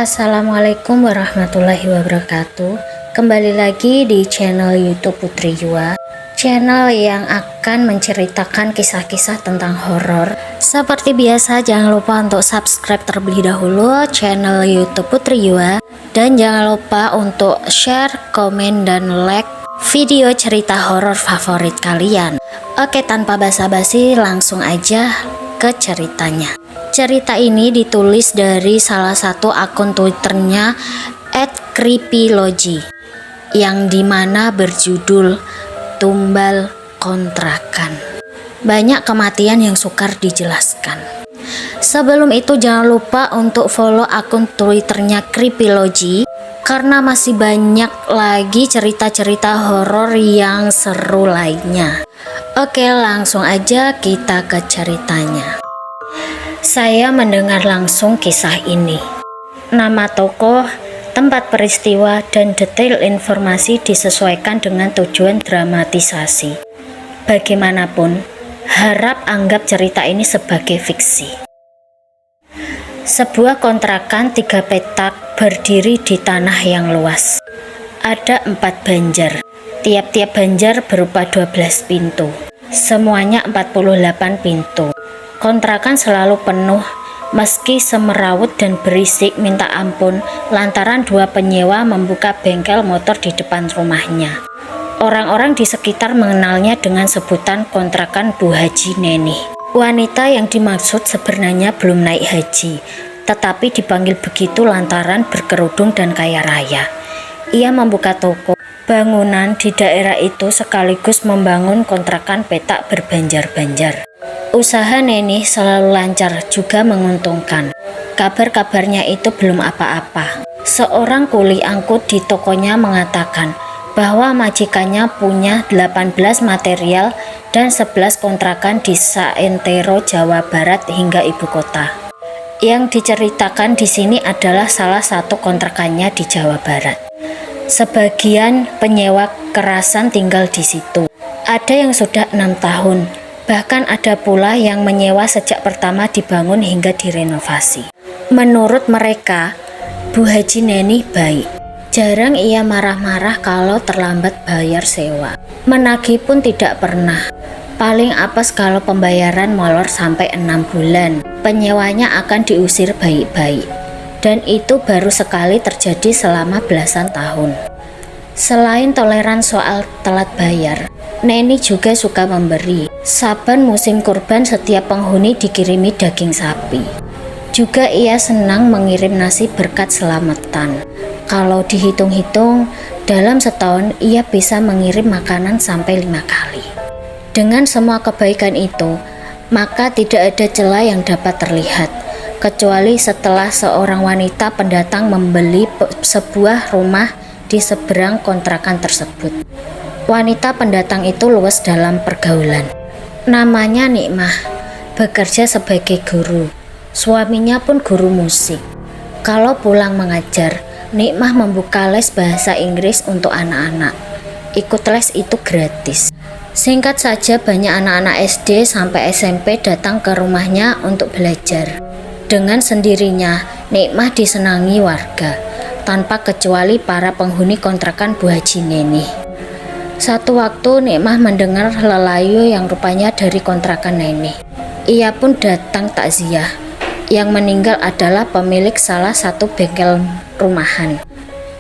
Assalamualaikum warahmatullahi wabarakatuh. Kembali lagi di channel YouTube Putri Yua, channel yang akan menceritakan kisah-kisah tentang horor. Seperti biasa, jangan lupa untuk subscribe terlebih dahulu channel YouTube Putri Yua, dan jangan lupa untuk share, komen, dan like video cerita horor favorit kalian. Oke, tanpa basa-basi langsung aja ke ceritanya. Cerita ini ditulis dari salah satu akun Twitternya @creepylogy, yang dimana berjudul Tumbal Kontrakan. Banyak kematian yang sukar dijelaskan. Sebelum itu jangan lupa untuk follow akun Twitternya Creepylogy, karena masih banyak lagi cerita-cerita horor yang seru lainnya. Oke, langsung aja kita ke ceritanya. Saya mendengar langsung kisah ini. Nama tokoh, tempat peristiwa, dan detail informasi disesuaikan dengan tujuan dramatisasi. Bagaimanapun, harap anggap cerita ini sebagai fiksi. Sebuah kontrakan 3 petak berdiri di tanah yang luas. Ada 4 banjar. Tiap-tiap banjar berupa 12 pintu. Semuanya 48 pintu. Kontrakan selalu penuh, meski semeraut dan berisik minta ampun lantaran 2 penyewa membuka bengkel motor di depan rumahnya. Orang-orang di sekitar mengenalnya dengan sebutan kontrakan Bu Haji Neni. Wanita yang dimaksud sebenarnya belum naik haji, tetapi dipanggil begitu lantaran berkerudung dan kaya raya. Ia membuka toko bangunan di daerah itu sekaligus membangun kontrakan petak berbanjar-banjar. Usaha Neni selalu lancar, juga menguntungkan. Kabar-kabarnya itu belum apa-apa. Seorang kuli angkut di tokonya mengatakan bahwa majikannya punya 18 material dan 11 kontrakan di Saentero, Jawa Barat hingga ibu kota. Yang diceritakan di sini adalah salah satu kontrakannya di Jawa Barat. Sebagian penyewa kerasan tinggal di situ. Ada yang sudah 6 tahun. Bahkan ada pula yang menyewa sejak pertama dibangun hingga direnovasi. Menurut mereka, Bu Haji Neni baik. Jarang ia marah-marah kalau terlambat bayar sewa. Menagih pun tidak pernah. Paling apes kalau pembayaran molor sampai 6 bulan. Penyewanya akan diusir baik-baik. Dan itu baru sekali terjadi selama belasan tahun. Selain toleran soal telat bayar, Neni juga suka memberi. Saban musim kurban setiap penghuni dikirimi daging sapi. Juga ia senang mengirim nasi berkat selamatan. Kalau dihitung-hitung, dalam setahun ia bisa mengirim makanan sampai 5 kali. Dengan semua kebaikan itu, maka tidak ada celah yang dapat terlihat, kecuali setelah seorang wanita pendatang membeli sebuah rumah di seberang kontrakan tersebut. Wanita pendatang itu luas dalam pergaulan. Namanya Nikmah, bekerja sebagai guru. Suaminya pun guru musik. Kalau pulang mengajar, Nikmah membuka les bahasa Inggris untuk anak-anak. Ikut les itu gratis. Singkat saja, banyak anak-anak SD sampai SMP datang ke rumahnya untuk belajar. Dengan sendirinya, Nikmah disenangi warga, tanpa kecuali para penghuni kontrakan Bu Haji Neni. Satu waktu Nikmah mendengar lelayu yang rupanya dari kontrakan Neni. Ia pun datang takziah. Yang meninggal adalah pemilik salah satu bengkel rumahan.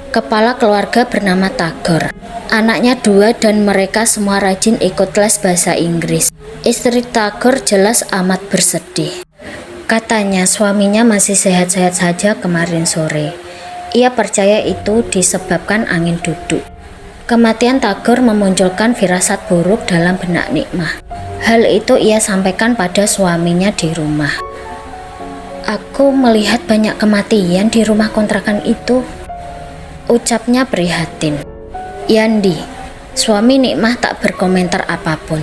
Kepala keluarga bernama Tagor. Anaknya 2 dan mereka semua rajin ikut les bahasa Inggris. Istri Tagor jelas amat bersedih. Katanya suaminya masih sehat-sehat saja kemarin sore. Ia percaya itu disebabkan angin duduk. Kematian Tagor memunculkan firasat buruk dalam benak Nikmah. Hal itu ia sampaikan pada suaminya di rumah. "Aku melihat banyak kematian di rumah kontrakan itu," ucapnya prihatin. Yandi, suami Nikmah, tak berkomentar apapun.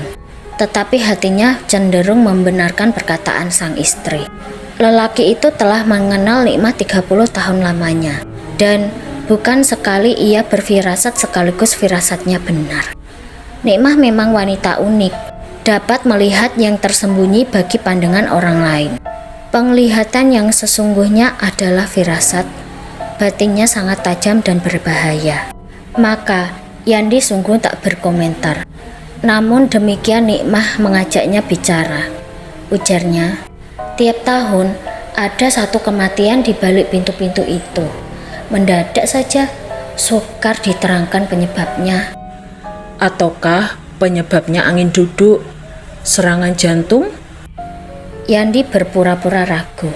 Tetapi hatinya cenderung membenarkan perkataan sang istri. Lelaki itu telah mengenal Nikmah 30 tahun lamanya. Dan bukan sekali ia berfirasat sekaligus firasatnya benar. Nikmah memang wanita unik, dapat melihat yang tersembunyi bagi pandangan orang lain. Penglihatan yang sesungguhnya adalah firasat, batinnya sangat tajam dan berbahaya. Maka Yandi sungguh tak berkomentar. Namun demikian Nikmah mengajaknya bicara. Ujarnya, tiap tahun ada satu kematian di balik pintu-pintu itu. Mendadak saja sukar diterangkan penyebabnya. Ataukah penyebabnya angin duduk, serangan jantung? Yandi berpura-pura ragu.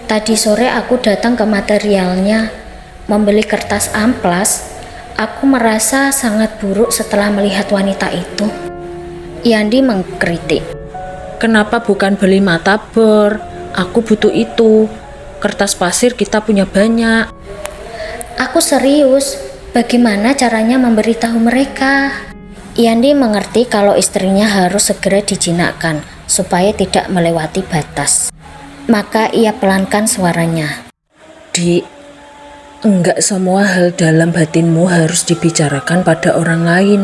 Tadi sore aku datang ke materialnya, membeli kertas amplas. Aku merasa sangat buruk setelah melihat wanita itu. Yandi mengkritik. Kenapa bukan beli matabor? Aku butuh itu. Kertas pasir kita punya banyak. Aku serius. Bagaimana caranya memberitahu mereka? Yandi mengerti kalau istrinya harus segera dijinakkan supaya tidak melewati batas. Maka ia pelankan suaranya. Dik, enggak semua hal dalam batinmu harus dibicarakan pada orang lain.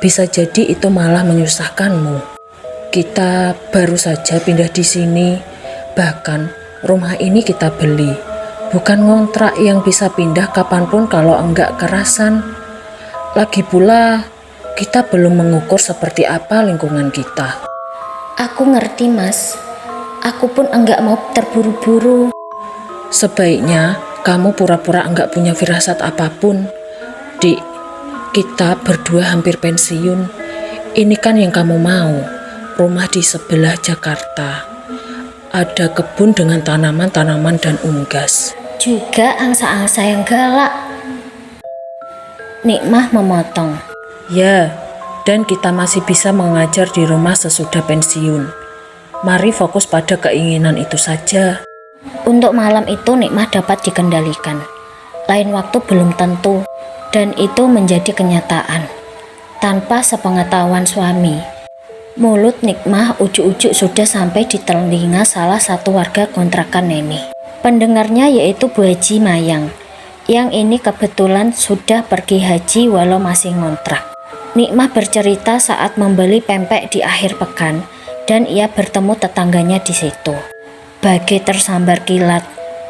Bisa jadi itu malah menyusahkanmu. Kita baru saja pindah di sini. Bahkan rumah ini kita beli. Bukan ngontrak yang bisa pindah kapanpun kalau enggak kerasan. Lagi pula, kita belum mengukur seperti apa lingkungan kita. Aku ngerti, Mas. Aku pun enggak mau terburu-buru. Sebaiknya kamu pura-pura enggak punya firasat apapun. Dik, kita berdua hampir pensiun. Ini kan yang kamu mau. Rumah di sebelah Jakarta. Ada kebun dengan tanaman-tanaman dan unggas. Juga angsa-angsa yang galak. Nikmah memotong. Ya, dan kita masih bisa mengajar di rumah sesudah pensiun. Mari fokus pada keinginan itu saja. Untuk malam itu Nikmah dapat dikendalikan. Lain waktu belum tentu, dan itu menjadi kenyataan. Tanpa sepengetahuan suami, mulut Nikmah ujuk-ujuk sudah sampai di telinga salah satu warga kontrakan Neni. Pendengarnya yaitu Bu Haji Mayang. Yang ini kebetulan sudah pergi haji walau masih ngontrak. Nikmah bercerita saat membeli pempek di akhir pekan dan ia bertemu tetangganya di situ. Bagai tersambar kilat,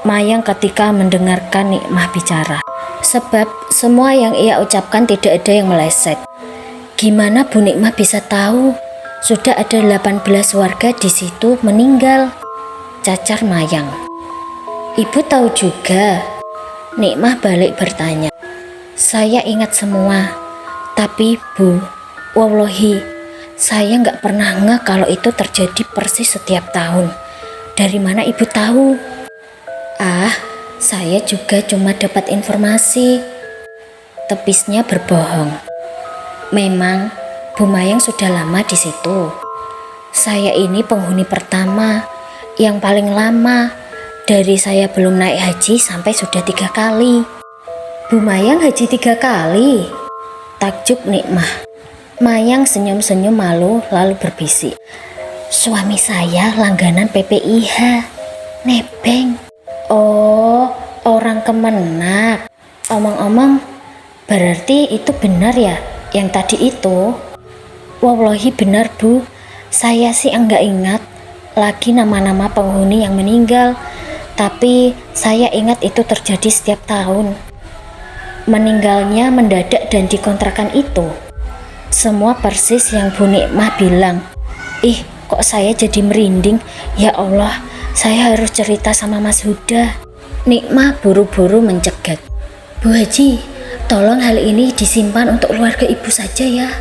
Mayang ketika mendengarkan Nikmah bicara. Sebab semua yang ia ucapkan tidak ada yang meleset. Gimana Bu Nikmah bisa tahu? Sudah ada 18 warga di situ meninggal, cacar Mayang. Ibu tahu juga? Nikmah balik bertanya. Saya ingat semua, tapi Bu, wallahi, saya nggak pernah ngeh kalau itu terjadi persis setiap tahun. Dari mana Ibu tahu? Ah, saya juga cuma dapat informasi. Tepisnya berbohong. Memang Bu Mayang sudah lama di situ. Saya ini penghuni pertama, yang paling lama. Dari saya belum naik haji sampai sudah 3 kali. Bu Mayang haji 3 kali? Takjub Nikmah. Mayang senyum-senyum malu lalu berbisik. Suami saya langganan PPIH. Nebeng. Oh, orang Kemenak. Omong-omong, berarti itu benar ya yang tadi itu? Wallahi benar Bu. Saya sih enggak ingat lagi nama-nama penghuni yang meninggal. Tapi saya ingat itu terjadi setiap tahun. Meninggalnya mendadak dan dikontrakan itu. Semua persis yang Bu Nikmah bilang. Ih, kok saya jadi merinding. Ya Allah, saya harus cerita sama Mas Huda. Nikmah buru-buru mencegat. Bu Haji, tolong hal ini disimpan untuk keluarga ibu saja ya.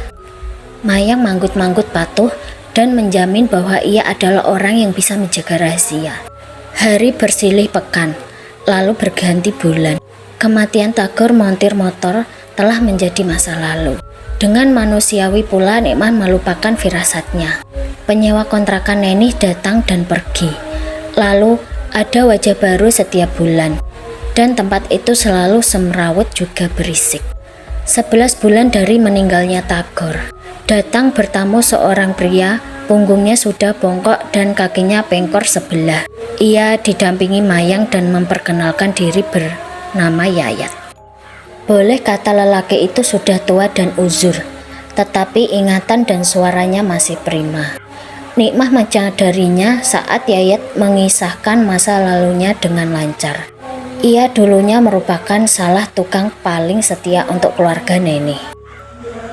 Mayang manggut-manggut patuh dan menjamin bahwa ia adalah orang yang bisa menjaga rahasia. Hari bersilih pekan, lalu berganti bulan. Kematian Tagor montir motor telah menjadi masa lalu. Dengan manusiawi pula Nikmah melupakan firasatnya. Penyewa kontrakan Neni datang dan pergi. Lalu ada wajah baru setiap bulan. Dan tempat itu selalu semrawut juga berisik. 11 bulan dari meninggalnya Tagor, datang bertamu seorang pria. Punggungnya sudah bongkok dan kakinya pengkor sebelah. Ia didampingi Mayang dan memperkenalkan diri bernama Yayat. Boleh kata lelaki itu sudah tua dan uzur, tetapi ingatan dan suaranya masih prima. Nikmah menyadarinya saat Yayat mengisahkan masa lalunya dengan lancar. Ia dulunya merupakan salah tukang paling setia untuk keluarga Neni.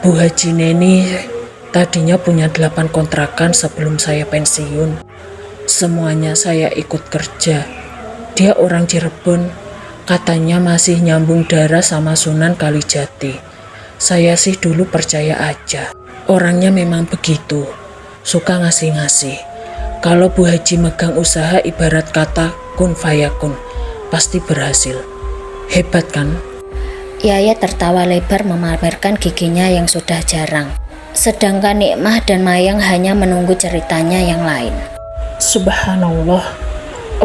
Bu Haji Neni tadinya punya 8 kontrakan sebelum saya pensiun. Semuanya saya ikut kerja. Dia orang Cirebon, katanya masih nyambung darah sama Sunan Kalijati. Saya sih dulu percaya aja. Orangnya memang begitu, suka ngasih-ngasih. Kalau Bu Haji megang usaha ibarat kata kun fayakun, pasti berhasil. Hebat kan? Yayat tertawa lebar memamerkan giginya yang sudah jarang. Sedangkan Nikmah dan Mayang hanya menunggu ceritanya yang lain. Subhanallah,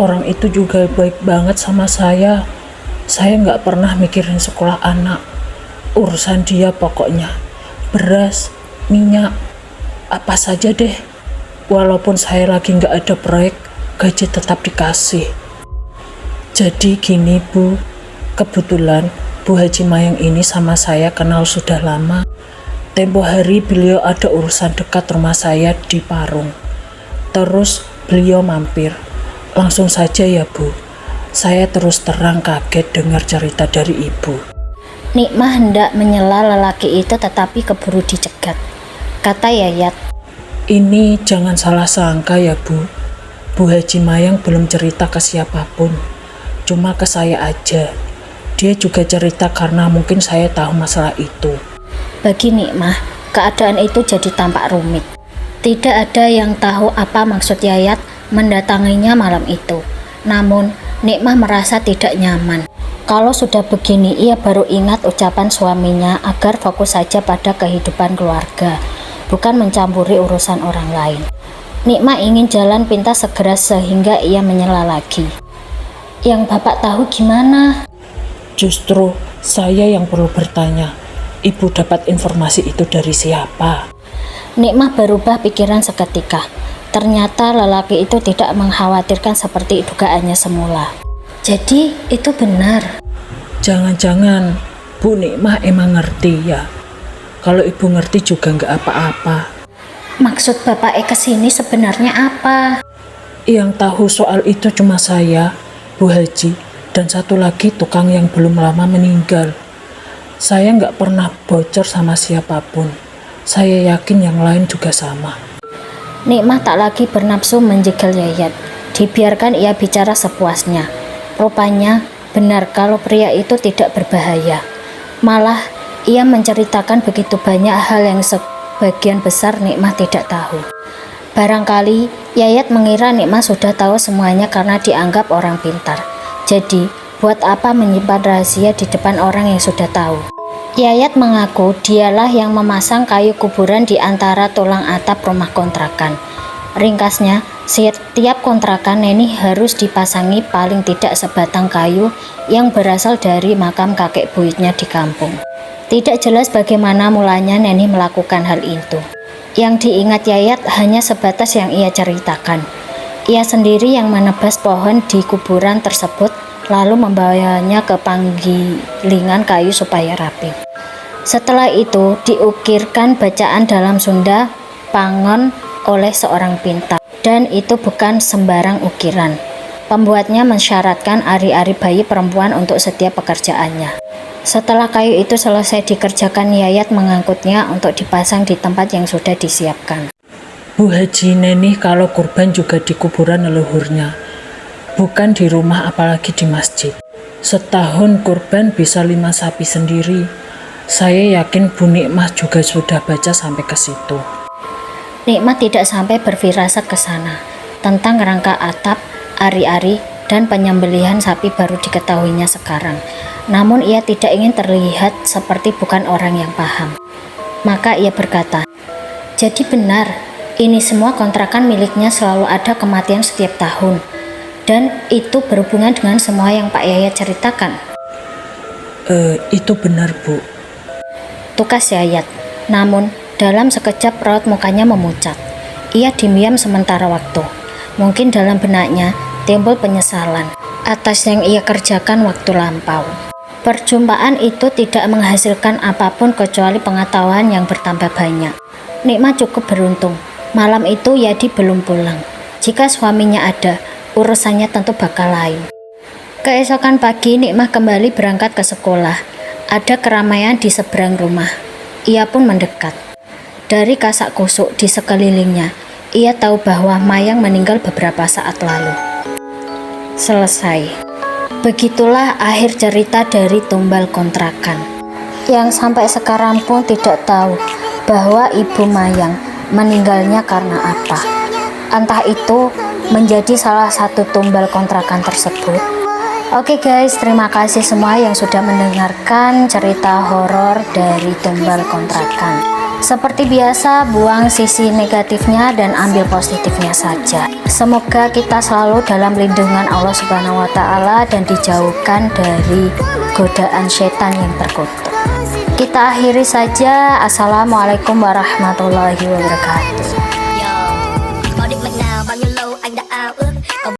orang itu juga baik banget sama saya. Saya nggak pernah mikirin sekolah anak. Urusan dia pokoknya. Beras, minyak, apa saja deh. Walaupun saya lagi nggak ada proyek, gaji tetap dikasih. Jadi gini Bu, kebetulan Bu Haji Mayang ini sama saya kenal sudah lama. Tempo hari beliau ada urusan dekat rumah saya di Parung. Terus beliau mampir. Langsung saja ya Bu, saya terus terang kaget dengar cerita dari Ibu. Nikmah hendak menyela lelaki itu tetapi keburu dicegat. Kata Yayat, Ini jangan salah sangka ya Bu. Bu Haji Mayang belum cerita ke siapapun. Cuma ke saya aja. Dia juga cerita karena mungkin saya tahu masalah itu. bagi Nikmah, keadaan itu jadi tampak rumit. Tidak ada yang tahu apa maksud Yayat mendatanginya malam itu. Namun, Nikmah merasa tidak nyaman. Kalau sudah begini, ia baru ingat ucapan suaminya agar fokus saja pada kehidupan keluarga, bukan mencampuri urusan orang lain. Nikmah ingin jalan pintas segera sehingga ia menyela lagi. Yang Bapak tahu gimana? Justru saya yang perlu bertanya. Ibu dapat informasi itu dari siapa? Nikmah berubah pikiran seketika. Ternyata lelaki itu tidak mengkhawatirkan seperti dugaannya semula. Jadi itu benar. Jangan-jangan Bu Nikmah emang ngerti ya. Kalau Ibu ngerti juga nggak apa-apa. Maksud Bapak kesini sebenarnya apa? Yang tahu soal itu cuma saya, Bu Haji, dan satu lagi tukang yang belum lama meninggal. Saya nggak pernah bocor sama siapapun. Saya yakin yang lain juga sama. Nikmah tak lagi bernafsu menjegal Yayat. Dibiarkan ia bicara sepuasnya. Rupanya benar kalau pria itu tidak berbahaya. Malah ia menceritakan begitu banyak hal yang sebagian besar Nikmah tidak tahu. Barangkali Yayat mengira Nikmah sudah tahu semuanya karena dianggap orang pintar. Jadi, buat apa menyimpan rahasia di depan orang yang sudah tahu? Yayat mengaku dialah yang memasang kayu kuburan di antara tulang atap rumah kontrakan. Ringkasnya, setiap kontrakan Neni harus dipasangi paling tidak sebatang kayu yang berasal dari makam kakek buyutnya di kampung. Tidak jelas bagaimana mulanya Neni melakukan hal itu. Yang diingat Yayat hanya sebatas yang ia ceritakan. Ia sendiri yang menebas pohon di kuburan tersebut lalu membawanya ke panggilingan kayu supaya rapi. Setelah itu diukirkan bacaan dalam Sunda Pangon oleh seorang pintar, dan itu bukan sembarang ukiran. Pembuatnya mensyaratkan ari-ari bayi perempuan untuk setiap pekerjaannya. Setelah kayu itu selesai dikerjakan, Yayat mengangkutnya untuk dipasang di tempat yang sudah disiapkan. Bu Haji Neni kalau kurban juga di kuburan leluhurnya, bukan di rumah apalagi di masjid. Setahun kurban bisa 5 sapi sendiri. Saya yakin Bu Nikmah juga sudah baca sampai ke situ. Nikmah tidak sampai berfirasat ke sana. Tentang rangka atap, ari-ari, dan penyembelihan sapi baru diketahuinya sekarang. Namun ia tidak ingin terlihat seperti bukan orang yang paham. Maka ia berkata, "Jadi benar, ini semua kontrakan miliknya selalu ada kematian setiap tahun. Dan itu berhubungan dengan semua yang Pak Yayat ceritakan." Itu benar Bu. Tukas Yayat. Namun dalam sekejap raut mukanya memucat. Ia diam sementara waktu. Mungkin dalam benaknya timbul penyesalan atas yang ia kerjakan waktu lampau. Perjumpaan itu tidak menghasilkan apapun kecuali pengetahuan yang bertambah banyak. Nikmah cukup beruntung. Malam itu Yadi belum pulang. Jika suaminya ada, urusannya tentu bakal lain. Keesokan pagi Nikmah kembali berangkat ke sekolah. Ada keramaian di seberang rumah. Ia pun mendekat. Dari kasak kusuk di sekelilingnya, ia tahu bahwa Mayang meninggal beberapa saat lalu. Selesai. Begitulah akhir cerita dari Tumbal Kontrakan, yang sampai sekarang pun tidak tahu bahwa Ibu Mayang meninggalnya karena apa. Entah itu menjadi salah satu tumbal kontrakan tersebut. Oke guys, terima kasih semua yang sudah mendengarkan cerita horor dari Tumbal Kontrakan. Seperti biasa, buang sisi negatifnya dan ambil positifnya saja. Semoga kita selalu dalam lindungan Allah Subhanahu wa Ta'ala dan dijauhkan dari godaan setan yang terkutuk. Kita akhiri saja. Assalamualaikum warahmatullahi wabarakatuh.